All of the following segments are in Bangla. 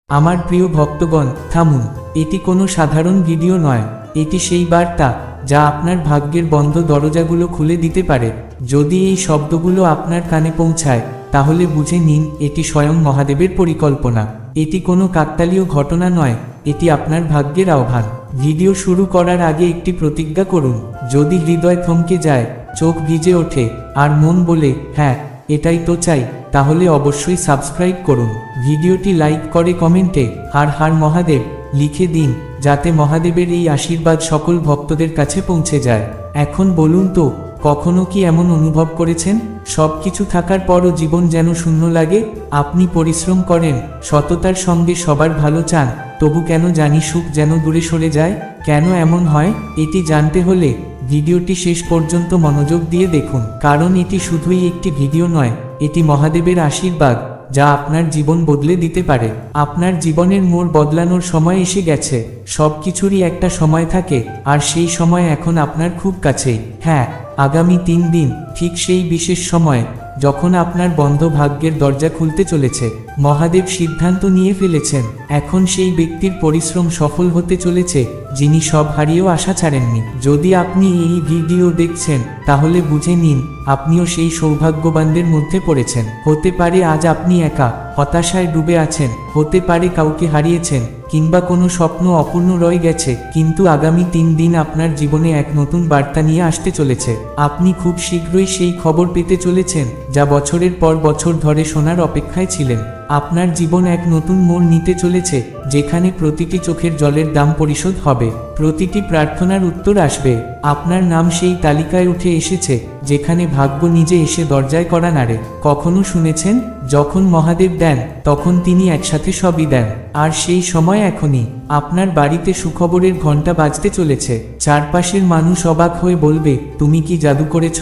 আমার প্রিয় ভক্তগণ, থামুন। এটি কোনো সাধারণ ভিডিও নয়, এটি সেই বার্তা যা আপনার ভাগ্যের বন্ধ দরজাগুলো খুলে দিতে পারে। যদি এই শব্দগুলো আপনার কানে পৌঁছায়, তাহলে বুঝে নিন এটি স্বয়ং মহাদেবের পরিকল্পনা। এটি কোনো কাকতালীয় ঘটনা নয়, এটি আপনার ভাগ্যের আহ্বান। ভিডিও শুরু করার আগে একটি প্রতিজ্ঞা করুন। যদি হৃদয় থমকে যায়, চোখ ভিজে ওঠে, আর মন বলে হ্যাঁ এটাই তো চাই, তাহলে অবশ্যই সাবস্ক্রাইব করুন। ভিডিওটি লাইক করে কমেন্টে হার হার মহাদেব লিখে দিন, যাতে মহাদেবের এই আশীর্বাদ সকল ভক্তদের কাছে পৌঁছে যায়। এখন বলুন তো, কখনো কি এমন অনুভব করেছেন সব কিছু থাকার পরও জীবন যেন শূন্য লাগে? আপনি পরিশ্রম করেন, সততার সঙ্গে সবার ভালো চান, তবু কেন জানি সুখ যেন দূরে সরে যায়? কেন এমন হয়? এটি জানতে হলে ভিডিওটি শেষ পর্যন্ত মনোযোগ দিয়ে দেখুন, কারণ এটি শুধুই একটি ভিডিও নয়, এটি মহাদেবের আশীর্বাদ যা আপনার জীবন বদলে দিতে পারে। আপনার জীবনের মোড় বদলানোর সময় এসে গেছে। সব কিছুরই একটা সময় থাকে, আর সেই সময় এখন আপনার খুব কাছেই। হ্যাঁ, আগামী 3 দিন ঠিক সেই বিশেষ সময় যখন আপনার বন্ধ ভাগ্যের দরজা খুলতে চলেছে। মহাদেব সিদ্ধান্ত নিয়ে ফেলেছেন, এখন সেই ব্যক্তির পরিশ্রম সফল হতে চলেছে যিনি সব হারিয়েও আশা ছাড়েননি। যদি আপনি এই ভিডিও দেখছেন, তাহলে বুঝে নিন আপনিও সেই সৌভাগ্যবানদের মধ্যে পড়েছেন। হতে পারে আজ আপনি একা হতাশায় ডুবে আছেন, হতে পারে কাউকে হারিয়েছেন, কিংবা কোনো স্বপ্ন অপূর্ণ রয়ে গেছে, কিন্তু আগামী 3 দিন আপনার জীবনে এক নতুন বার্তা নিয়ে আসতে চলেছে। আপনি খুব শীঘ্রই সেই খবর পেতে চলেছেন যা বছরের পর বছর ধরে শোনার অপেক্ষায় ছিলেন। আপনার জীবন এক নতুন মোড় নিতে চলেছে, যেখানে প্রতিটি চোখের জলের দাম পরিশোধ হবে, প্রতিটি প্রার্থনার উত্তর আসবে। আপনার নাম সেই তালিকায় উঠে এসেছে যেখানে ভাগ্য নিজে এসে দরজায় কড়া নাড়ে। কখনো শুনেছেন, যখন মহাদেব দেন তখন তিনি একসাথে সবই দেন, আর সেই সময় এখনই। আপনার বাড়িতে সুখবরের ঘণ্টা বাজতে চলেছে। চারপাশের মানুষ অবাক হয়ে বলবে, তুমি কি জাদু করেছ?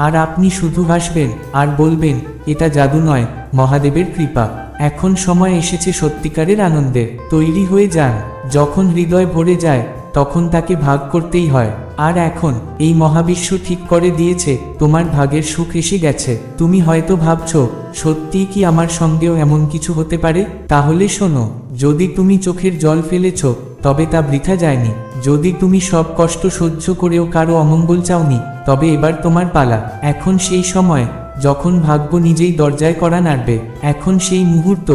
আর আপনি শুধু হাসবেন আর বলবেন, এটা জাদু নয়, মহাদেবের কৃপা। এখন সময় এসেছে সত্যিকারের আনন্দের। তৈরি হয়ে যান। যখন হৃদয় ভরে যায়, তখন তাকে ভাগ করতেই হয়। আর এখন এই মহাবিশ্ব ঠিক করে দিয়েছে, তোমার ভাগের সুখ এসে গেছে। তুমি হয়তো ভাবছো, সত্যিই কি আমার সঙ্গেও এমন কিছু হতে পারে? তাহলে শোনো, যদি তুমি চোখের জল ফেলেছ, তবে তা বৃথা যায়নি। যদি তুমি সব কষ্ট সহ্য করেও কারো অমঙ্গল চাওনি, তবে এবার তোমার পালা। এখন সেই সময় যখন ভাগ্য নিজেই দরজায় কড়া নাড়বে। এখন সেই মুহূর্ত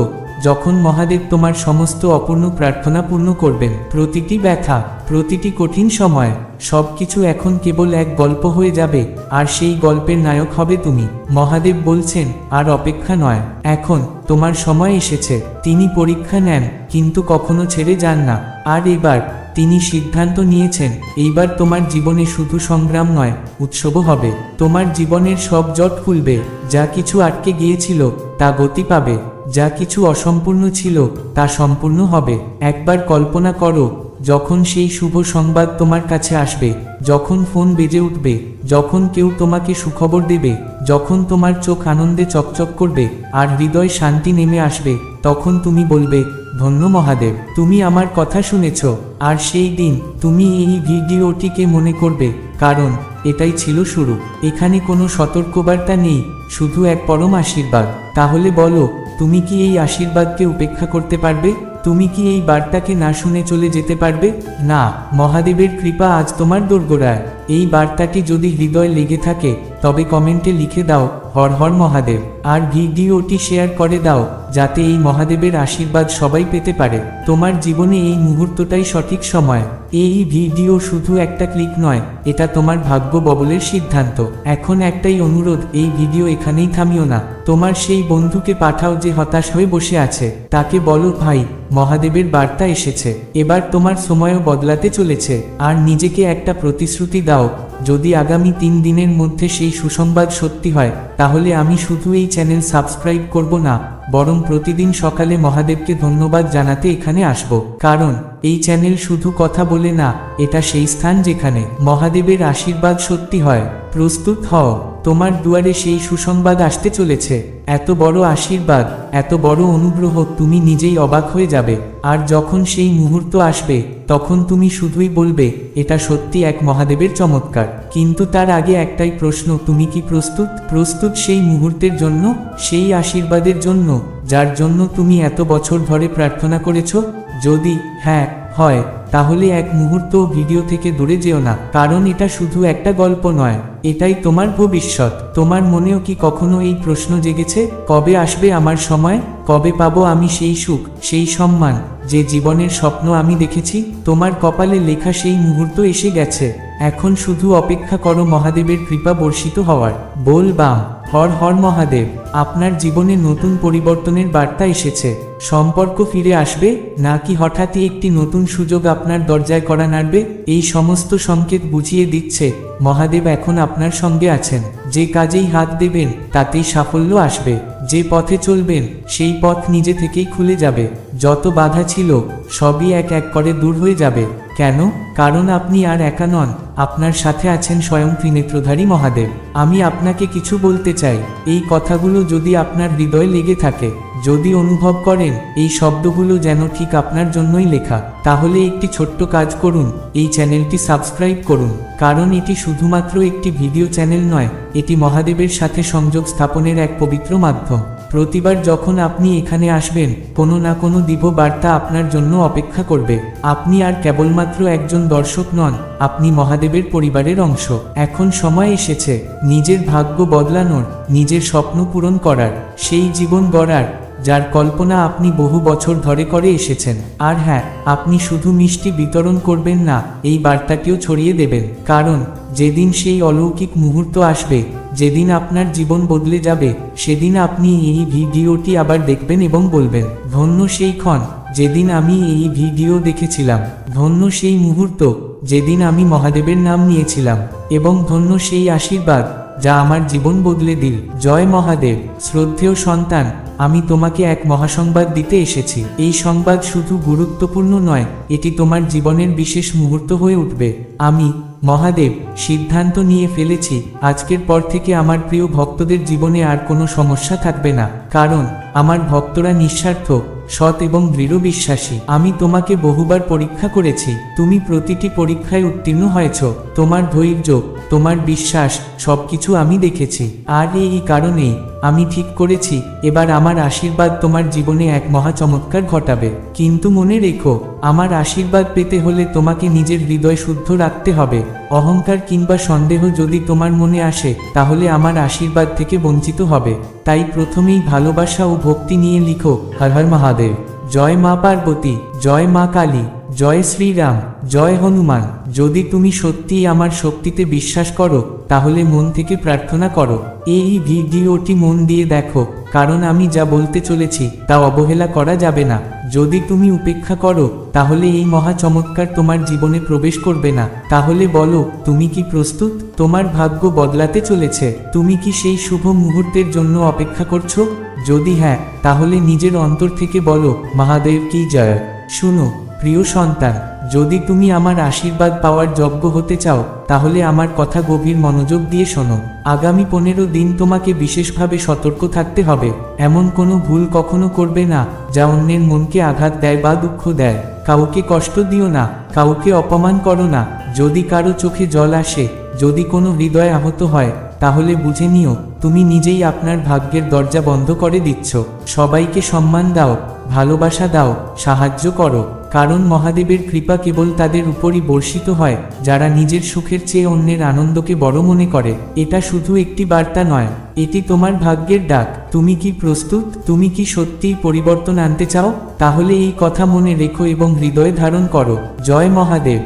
যখন মহাদেব তোমার সমস্ত অপূর্ণ প্রার্থনা পূর্ণ করবেন। প্রতিটি ব্যথা, প্রতিটি কঠিন সময়, সবকিছু এখন কেবল এক গল্প হয়ে যাবে, আর সেই গল্পের নায়ক হবে তুমি। মহাদেব বলছেন, আর অপেক্ষা নয়, এখন তোমার সময় এসেছে। তিনি পরীক্ষা নেন, কিন্তু কখনো ছেড়ে যান না। আর এবার তিনি সিদ্ধান্ত নিয়েছেন, এইবার তোমার জীবনে শুধু সংগ্রাম নয়, উৎসবও হবে। তোমার জীবনের সব জট খুলবে, যা কিছু আটকে গিয়েছিল তা গতি পাবে, যা কিছু অসম্পূর্ণ ছিল তা সম্পূর্ণ হবে। একবার কল্পনা করো, যখন সেই শুভ সংবাদ তোমার কাছে আসবে, যখন ফোন বেজে উঠবে, যখন কেউ তোমাকে সুখবর দেবে, যখন তোমার চোখ আনন্দে চকচক করবে আর হৃদয় শান্তি নেমে আসবে, তখন তুমি বলবে, ধন্য মহাদেব, তুমি আমার কথা শুনেছ। আর সেই দিন তুমি এই ভিডিওটিকে মনে করবে, কারণ এটাই ছিল শুরু। এখানে কোনো সতর্কবার্তা নেই, শুধু এক পরম আশীর্বাদ। তাহলে বলো, তুমি কি এই আশীর্বাদকে উপেক্ষা করতে পারবে? তুমি কি এই বার্তাকে না শুনে চলে যেতে পারবে? না, মহাদেবের কৃপা আজ তোমার দোরগোড়ায়। এই বার্তাটি যদি হৃদয়ে লেগে থাকে, তবে কমেন্টে লিখে দাও, হর হর মহাদেব। আর ভিডিওটি শেয়ার করে দাও, যাতে এই মহাদেবের আশীর্বাদ সবাই পেতে পারে। তোমার জীবনে এই মুহূর্তটাই সঠিক সময়। এই ভিডিও শুধু একটা ক্লিক নয়, এটা তোমার ভাগ্য বদলের সিদ্ধান্ত। এখন একটাই অনুরোধ, এই ভিডিও এখানেই থামিও না। তোমার সেই বন্ধুকে পাঠাও যে হতাশ হয়ে বসে আছে। তাকে বলো, ভাই, মহাদেবের বার্তা এসেছে, এবার তোমার সময়ও বদলাতে চলেছে। আর নিজেকে একটা প্রতিশ্রুতি দাও, যদি আগামী 3 দিনের মধ্যে সেই সুসংবাদ সত্যি হয়, তাহলে আমি শুধু এই চ্যানেল সাবস্ক্রাইব করব না, বরং প্রতিদিন সকালে মহাদেবকে ধন্যবাদ জানাতে এখানে আসব। কারণ এই চ্যানেল শুধু কথা বলে না, এটা সেই স্থান যেখানে মহাদেবের আশীর্বাদ সত্যি হয়। প্রস্তুত হও, তোমার দুয়ারে সেই সুসংবাদ আসতে চলেছে। এত বড় আশীর্বাদ, এত বড় অনুগ্রহ, তুমি নিজেই অবাক হয়ে যাবে। আর যখন সেই মুহূর্ত আসবে, তখন তুমি শুধুই বলবে, এটা সত্যি এক মহাদেবের চমৎকার। কিন্তু তার আগে একটাই প্রশ্ন, তুমি কি প্রস্তুত? প্রস্তুত সেই মুহূর্তের জন্য, সেই আশীর্বাদের জন্য যার জন্য তুমি এত বছর ধরে প্রার্থনা করেছো? যদি হ্যাঁ হয়, তাহলে এক মুহূর্তও ভিডিও থেকে দূরে যেও না, কারণ এটা শুধু একটা গল্প নয়, এটাই তোমার ভবিষ্যৎ। তোমার মনেও কি কখনো এই প্রশ্ন জেগেছে, কবে আসবে আমার সময়, কবে পাবো আমি সেই সুখ, সেই সম্মান, যে জীবনের স্বপ্ন আমি দেখেছি? তোমার কপালে লেখা সেই মুহূর্ত এসে গেছে। এখন শুধু অপেক্ষা করো মহাদেবের কৃপা বর্ষিত হওয়ার। বল বাম হর হর মহাদেব। আপনার জীবনে নতুন পরিবর্তনের বার্তা এসেছে। সম্পর্ক ফিরে আসবে, নাকি হঠাৎই একটি নতুন সুযোগ আপনার দরজায় কড়া নাড়বে? এই সমস্ত সংকেত বুঝিয়ে দিচ্ছে মহাদেব এখন আপনার সঙ্গে আছেন। যে কাজেই হাত দেবেন তাতেই সাফল্য আসবে, যে পথে চলবেন সেই পথ নিজে থেকেই খুলে যাবে। যত বাধা ছিল সবই এক এক করে দূর হয়ে যাবে। কেন? কারণ আপনি আর একা নন, আপনার সাথে আছেন স্বয়ং ত্রিনেত্রধারী মহাদেব। আমি আপনাকে কিছু বলতে চাই, এই কথাগুলো যদি আপনার হৃদয়ে লেগে থাকে, যদি অনুভব করেন এই শব্দগুলো যেন ঠিক আপনার জন্যই লেখা, তাহলে একটি ছোট্ট কাজ করুন, এই চ্যানেলটি সাবস্ক্রাইব করুন। কারণ এটি শুধুমাত্র একটি ভিডিও চ্যানেল নয়, এটি মহাদেবের সাথে সংযোগ স্থাপনের এক পবিত্র মাধ্যম। প্রতিবার যখন আপনি এখানে আসবেন, কোনো না কোনো দিব্য বার্তা আপনার জন্য অপেক্ষা করবে। আপনি আর কেবলমাত্র একজন দর্শক নন, আপনি মহাদেবের পরিবারের অংশ। এখন সময় এসেছে নিজের ভাগ্য বদলানোর, নিজের স্বপ্ন পূরণ করার, সেই জীবন গড়ার যার কল্পনা আপনি বহু বছর ধরে করে এসেছেন। আর হ্যাঁ, আপনি শুধু মিষ্টি বিতরণ করবেন না, এই বার্তাটিও ছড়িয়ে দেবেন। কারণ যেদিন সেই অলৌকিক মুহূর্ত আসবে, যেদিন আপনার জীবন বদলে যাবে, সেদিন আপনি এই ভিডিওটি আবার দেখবেন এবং বলবেন, ধন্য সেই ক্ষণ যেদিন আমি এই ভিডিও দেখেছিলাম, ধন্য সেই মুহূর্ত যেদিন আমি মহাদেবের নাম নিয়েছিলাম, এবং ধন্য সেই আশীর্বাদ যা আমার জীবন বদলে দিল। জয় মহাদেব। শ্রদ্ধেয় সন্তান, আমি তোমাকে এক মহাসংবাদ দিতে এসেছি। এই সংবাদ শুধু গুরুত্বপূর্ণ নয়, এটি তোমার জীবনের বিশেষ মুহূর্ত হয়ে উঠবে। আমি মহাদেব সিদ্ধান্ত নিয়ে ফেলেছি, আজকের পর থেকে আমার প্রিয় ভক্তদের জীবনে আর কোনো সমস্যা থাকবে না। কারণ আমার ভক্তরা নিঃস্বার্থ, সৎ এবং দৃঢ় বিশ্বাসী। আমি তোমাকে বহুবার পরীক্ষা করেছি, তুমি প্রতিটি পরীক্ষায় উত্তীর্ণ হয়েছ। তোমার ধৈর্য, তোমার বিশ্বাস, সবকিছু আমি দেখেছি। আর এই কারণেই আমি ঠিক করেছি এবার আমার আশীর্বাদ তোমার জীবনে এক মহা চমৎকার ঘটাবে। কিন্তু মনে রেখো, আমার আশীর্বাদ পেতে হলে তোমাকে নিজের হৃদয় শুদ্ধ রাখতে হবে। অহংকার কিংবা সন্দেহ যদি তোমার মনে আসে, তাহলে আমার আশীর্বাদ থেকে বঞ্চিত হবে। তাই প্রথমেই ভালোবাসা ও ভক্তি নিয়ে লিখো, হর হর মহাদেব। জয় মা পার্বতী, জয় মা কালী, জয় শ্রীরাম, জয় হনুমান। যদি তুমি সত্যিই আমার শক্তিতে বিশ্বাস করো, তাহলে মন থেকে প্রার্থনা করো। এই ভিডিওটি মন দিয়ে দেখো, কারণ আমি যা বলতে চলেছি তা অবহেলা করা যাবে না। যদি তুমি উপেক্ষা করো, তাহলে এই মহা চমৎকার তোমার জীবনে প্রবেশ করবে না। তাহলে বলো, তুমি কি প্রস্তুত? তোমার ভাগ্য বদলাতে চলেছে। তুমি কি সেই শুভ মুহূর্তের জন্য অপেক্ষা করছো? যদি হ্যাঁ, তাহলে নিজের অন্তর থেকে বলো, মহাদেব কি জয়। শুনো প্রিয় সন্তান, যদি তুমি আমার আশীর্বাদ পাওয়ার যোগ্য হতে চাও, তাহলে আমার কথা গভীর মনোযোগ দিয়ে শোনো। আগামী 15 দিন তোমাকে বিশেষভাবে সতর্ক থাকতে হবে। এমন কোনো ভুল কখনো করবে না যা অন্যের মনকে আঘাত দেয় বা দুঃখ দেয়। কাউকে কষ্ট দিও না, কাউকে অপমান করো না। যদি কারো চোখে জল আসে, যদি কোনো হৃদয় আহত হয়, তাহলে বুঝে নিও তুমি নিজেই আপনার ভাগ্যের দরজা বন্ধ করে দিচ্ছ। সবাইকে সম্মান দাও, ভালোবাসা দাও, সাহায্য করো। কারণ মহাদেবের কৃপা কেবল তাদের উপরই বর্ষিত হয় যারা নিজের সুখের চেয়ে অন্যের আনন্দকে বড় মনে করে। এটা শুধু একটি বার্তা নয়, এটি তোমার ভাগ্যের ডাক। তুমি কি প্রস্তুত? তুমি কি সত্যিই পরিবর্তন আনতে চাও? তাহলে এই কথা মনে রেখো এবং হৃদয়ে ধারণ করো। জয় মহাদেব।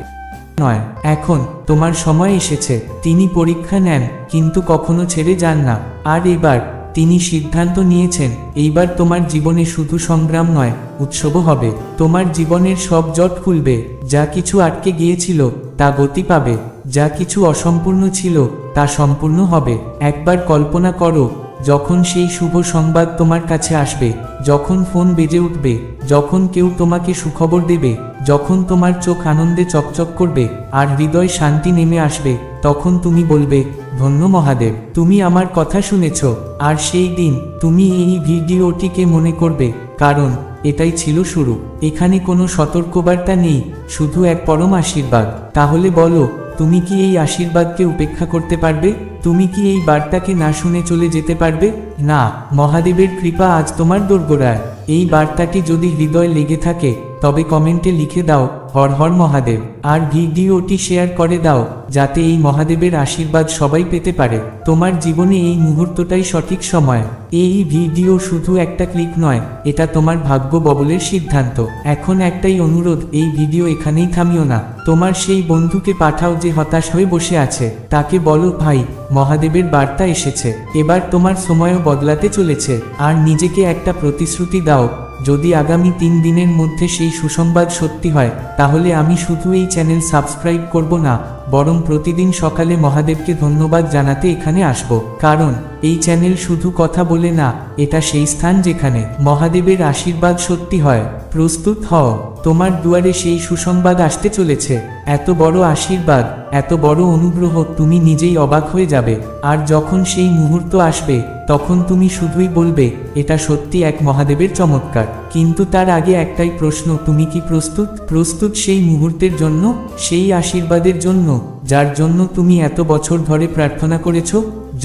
নয়, এখন তোমার সময় এসেছে। তিনি পরীক্ষা নেন, কিন্তু কখনো ছেড়ে যান না। আর এবার তিনি সিদ্ধান্ত নিয়েছেন, এইবার তোমার জীবনে শুধু সংগ্রাম নয়, উৎসবও হবে। তোমার জীবনের সব জট খুলবে, যা কিছু আটকে গিয়েছিল তা গতি পাবে, যা কিছু অসম্পূর্ণ ছিল তা সম্পূর্ণ হবে। একবার কল্পনা করো, যখন সেই শুভ সংবাদ তোমার কাছে আসবে, যখন ফোন বেজে উঠবে, যখন কেউ তোমাকে সুখবর দেবে, যখন তোমার চোখ আনন্দে চকচক করবে আর হৃদয় শান্তি নেমে আসবে, তখন তুমি বলবে, ধন্য মহাদেব, তুমি আমার কথা শুনেছ। আর সেই দিন তুমি এই ভিডিওটিকে মনে করবে, কারণ এটাই ছিল শুরু। এখানে কোনো সতর্কবার্তা নেই, শুধু এক পরম আশীর্বাদ। তাহলে বলো, তুমি কি এই আশীর্বাদকে উপেক্ষা করতে পারবে? তুমি কি এই বার্তাকে না শুনে চলে যেতে পারবে? না, মহাদেবের কৃপা আজ তোমার দোরগোড়ায়। এই বার্তাটি যদি হৃদয় লেগে থাকে তবে কমেন্টে লিখে দাও হর হর মহাদেব, আর ভিডিওটি শেয়ার করে দাও যাতে এই মহাদেবের আশীর্বাদ সবাই পেতে পারে। তোমার জীবনে এই মুহূর্তটাই সঠিক সময়। এই ভিডিও শুধু একটা ক্লিক নয়, এটা তোমার ভাগ্য বদলের সিদ্ধান্ত। এখন একটাই অনুরোধ, এই ভিডিও এখানেই থামিও না। তোমার সেই বন্ধুকে পাঠাও যে হতাশ হয়ে বসে আছে, তাকে বলো ভাই মহাদেবের বার্তা এসেছে, এবার তোমার সময়ও বদলাতে চলেছে। আর নিজেকে একটা প্রতিশ্রুতি দাও, যদি আগামী 3 দিনের মধ্যে সেই সুসংবাদ সত্যি হয় তাহলে আমি শুধু এই চ্যানেল সাবস্ক্রাইব করব না, বরং প্রতিদিন সকালে মহাদেবকে ধন্যবাদ জানাতে এখানে আসব। কারণ এই চ্যানেল শুধু কথা বলে না, এটা সেই স্থান যেখানে মহাদেবের আশীর্বাদ সত্যি হয়। প্রস্তুত হও, তোমার দুয়ারে সেই সুসংবাদ আসতে চলেছে। এত বড় আশীর্বাদ, এত বড় অনুগ্রহ, তুমি নিজেই অবাক হয়ে যাবে। আর যখন সেই মুহূর্ত আসবে তখন তুমি শুধুই বলবে এটা সত্যি এক মহাদেবের চমৎকার। কিন্তু তার আগে একটাই প্রশ্ন, তুমি কি প্রস্তুত? প্রস্তুত সেই মুহূর্তের জন্য, সেই আশীর্বাদের জন্য যার জন্য তুমি এত বছর ধরে প্রার্থনা করেছ?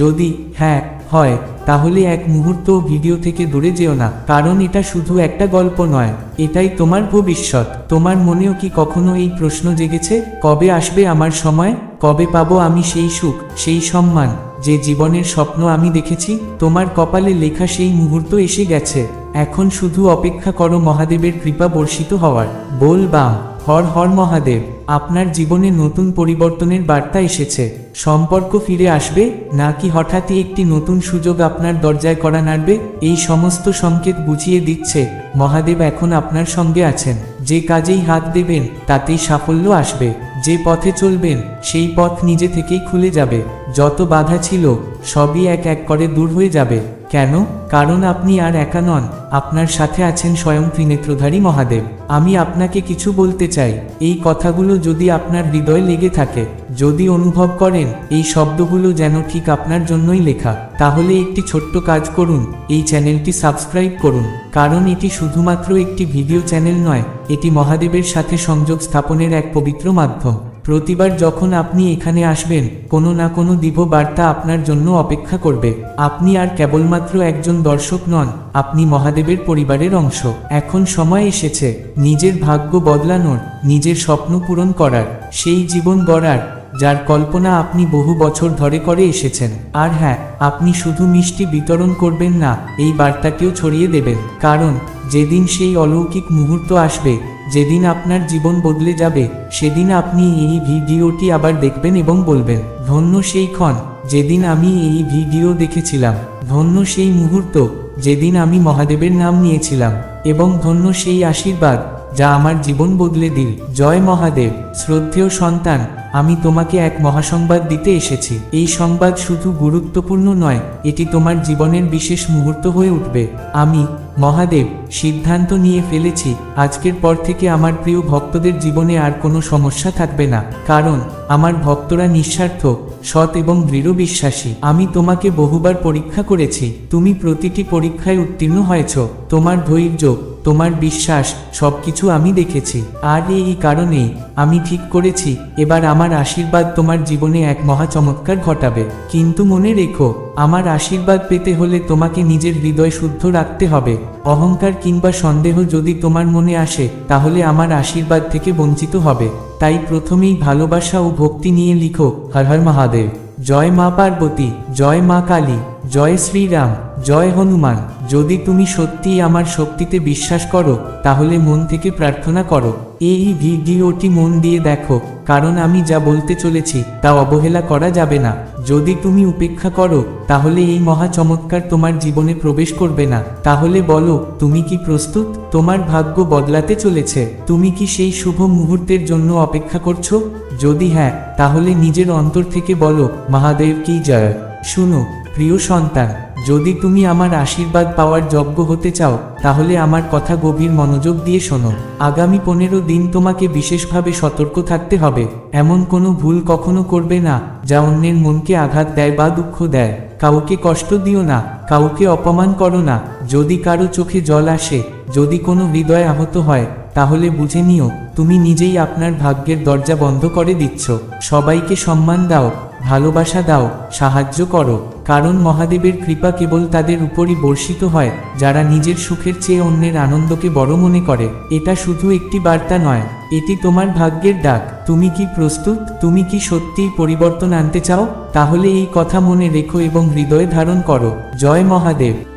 যদি হ্যাঁ হয় তাহলে এক মুহূর্ত ভিডিও থেকে দূরে যেও না, কারণ এটা শুধু একটা গল্প নয়, এটাই তোমার ভবিষ্যৎ। তোমার মনেও কি কখনো এই প্রশ্ন জেগেছে, কবে আসবে আমার সময়? কবে পাবো আমি সেই সুখ, সেই সম্মান যে জীবনের স্বপ্ন আমি দেখেছি? তোমার কপালে লেখা সেই মুহূর্ত এসে গেছে। এখন শুধু অপেক্ষা করো মহাদেবের কৃপা বর্ষিত হওয়ার। বলবাম হর হর মহাদেব। আপনার জীবনে নতুন পরিবর্তনের বার্তা এসেছে। সম্পর্ক ফিরে আসবে, নাকি হঠাৎই একটি নতুন সুযোগ আপনার দরজায় কড়া নাড়বে? এই সমস্ত সংকেত বুঝিয়ে দিচ্ছে মহাদেব এখন আপনার সঙ্গে আছেন। যে কাজেই হাত দেবেন তাতেই সাফল্য আসবে, যে পথে চলবেন সেই পথ নিজে থেকেই খুলে যাবে। যত বাধা ছিল সবই এক এক করে দূর হয়ে যাবে। কেন? কারণ আপনি আর একা নন, আপনার সাথে আছেন স্বয়ং ত্রিনেত্রধারী মহাদেব। আমি আপনাকে কিছু বলতে চাই, এই কথাগুলো যদি আপনার হৃদয়ে লেগে থাকে, যদি অনুভব করেন এই শব্দগুলো যেন ঠিক আপনার জন্যই লেখা, তাহলে একটি ছোট্ট কাজ করুন, এই চ্যানেলটি সাবস্ক্রাইব করুন। কারণ এটি শুধুমাত্র একটি ভিডিও চ্যানেল নয়, এটি মহাদেবের সাথে সংযোগ স্থাপনের এক পবিত্র মাধ্যম। প্রতিবার যখন আপনি এখানে আসবেন কোনো না কোনো দিব্য বার্তা আপনার জন্য অপেক্ষা করবে। আপনি আর কেবলমাত্র একজন দর্শক নন, আপনি মহাদেবের পরিবারের অংশ। এখন সময় এসেছে নিজের ভাগ্য বদলানোর, নিজের স্বপ্ন পূরণ করার, সেই জীবন গড়ার যার কল্পনা আপনি বহু বছর ধরে করে এসেছেন। আর হ্যাঁ, আপনি শুধু মিষ্টি বিতরণ করবেন না, এই বার্তাটিও ছড়িয়ে দেবেন। কারণ যেদিন সেই অলৌকিক মুহূর্ত আসবে, যেদিন আপনার জীবন বদলে যাবে, সেদিন আপনি এই ভিডিওটি আবার দেখবেন এবং বলবেন ধন্য সেই ক্ষণ যেদিন আমি এই ভিডিও দেখেছিলাম, ধন্য সেই মুহূর্ত যেদিন আমি মহাদেবের নাম নিয়েছিলাম, এবং ধন্য সেই আশীর্বাদ যা আমার জীবন বদলে দিল। জয় মহাদেব। শ্রদ্ধেয় সন্তান, আমি তোমাকে এক মহাসংবাদ দিতে এসেছি। এই সংবাদ শুধু গুরুত্বপূর্ণ নয়, এটি তোমার জীবনের বিশেষ মুহূর্ত হয়ে উঠবে। আমি মহাদেব সিদ্ধান্ত নিয়ে ফেলেছি, আজকের পর থেকে আমার প্রিয় ভক্তদের জীবনে আর কোনো সমস্যা থাকবে না। কারণ আমার ভক্তরা নিঃস্বার্থ, সৎ এবং দৃঢ় বিশ্বাসী। আমি তোমাকে বহুবার পরীক্ষা করেছি, তুমি প্রতিটি পরীক্ষায় উত্তীর্ণ হয়েছ। তোমার ধৈর্য, তোমার বিশ্বাস সবকিছু আমি দেখেছি। আর এই কারণেই আমি ঠিক করেছি এবার আমার আশীর্বাদ তোমার জীবনে এক মহা চমৎকার ঘটাবে। কিন্তু মনে রেখো, আমার আশীর্বাদ পেতে হলে তোমাকে নিজের হৃদয় শুদ্ধ রাখতে হবে। অহংকার কিংবা সন্দেহ যদি তোমার মনে আসে তাহলে আমার আশীর্বাদ থেকে বঞ্চিত হবে। তাই প্রথমেই ভালোবাসা ও ভক্তি নিয়ে লিখো হর হর মহাদেব। জয় মা পার্বতী, জয় মা কালী, জয় শ্রীরাম, জয় হনুমান। যদি তুমি সত্যিই আমার শক্তিতে বিশ্বাস করো তাহলে মন থেকে প্রার্থনা করো। এই ভিডিওটি মন দিয়ে দেখো, কারণ আমি যা বলতে চলেছি তা অবহেলা করা যাবে না। যদি তুমি উপেক্ষা করো তাহলে এই মহা চমৎকার তোমার জীবনে প্রবেশ করবে না। তাহলে বলো, তুমি কি প্রস্তুত? তোমার ভাগ্য বদলাতে চলেছে। তুমি কি সেই শুভ মুহূর্তের জন্য অপেক্ষা করছো? যদি হ্যাঁ, তাহলে নিজের অন্তর থেকে বলো মহাদেব কি জয়। শুনো প্রিয় সন্তান, যদি তুমি আমার আশীর্বাদ পাওয়ার যোগ্য হতে চাও তাহলে আমার কথা গভীর মনোযোগ দিয়ে শোনো। আগামী 15 দিন তোমাকে বিশেষভাবে সতর্ক থাকতে হবে। এমন কোনো ভুল কখনো করবে না যা অন্যের মনকে আঘাত দেয় বা দুঃখ দেয়। কাউকে কষ্ট দিও না, কাউকে অপমান করো না। যদি কারো চোখে জল আসে, যদি কোনো হৃদয় আহত হয়, তাহলে বুঝে নিও তুমি নিজেই আপনার ভাগ্যের দরজা বন্ধ করে দিচ্ছ। সবাইকে সম্মান দাও, ভালোবাসা দাও, সাহায্য করো, কারণ মহাদেবের কৃপা কেবল তাদের উপরই বর্ষিত হয় যারা নিজের সুখের চেয়ে অন্যের আনন্দকে বড় মনে করে। এটা শুধু একটি বার্তা নয়, এটি তোমার ভাগ্যের ডাক। তুমি কি প্রস্তুত? তুমি কি সত্যিই পরিবর্তন আনতে চাও? তাহলে এই কথা মনে রেখো এবং হৃদয়ে ধারণ করো। জয় মহাদেব।